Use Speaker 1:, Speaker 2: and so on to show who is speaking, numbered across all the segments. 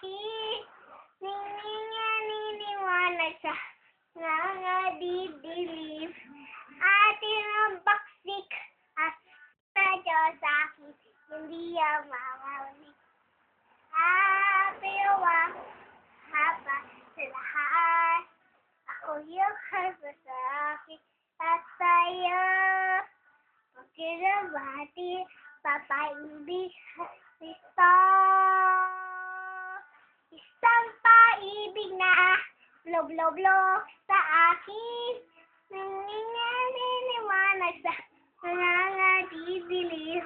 Speaker 1: akin. Ningning nga niniwanag sa nangadidilim. Ating ang baksik at sa Diyos akin, hindi ang mamaulit. Pero haba sa lahat, ako yung haba sa akin at sa'yo. Pagkirabati, papaibig ito. Isang paibig na blob sa akin. Naniniwanag sa nangadidilim.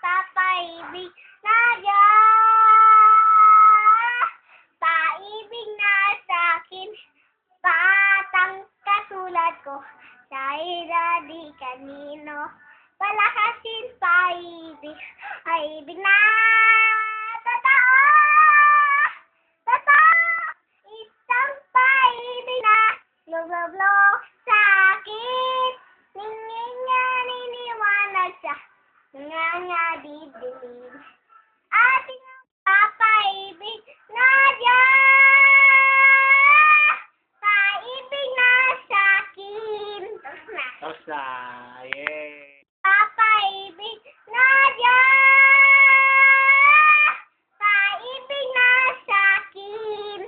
Speaker 1: Papaibig na Diyos. Paibig na sa akin. Batang katulad ko. Dahil di kanino. Palakasin paibig. Paibig na totoo. Isang paibig na blob sa akin. Ningning nga niniwanag sa nangadidilim. Ating papaibig na Diyos. Paibig na sa akin.
Speaker 2: Tapos na. Yay!
Speaker 1: Papaibig na Diyos. Paibig na sa akin.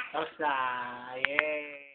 Speaker 2: Tapos na. Yay!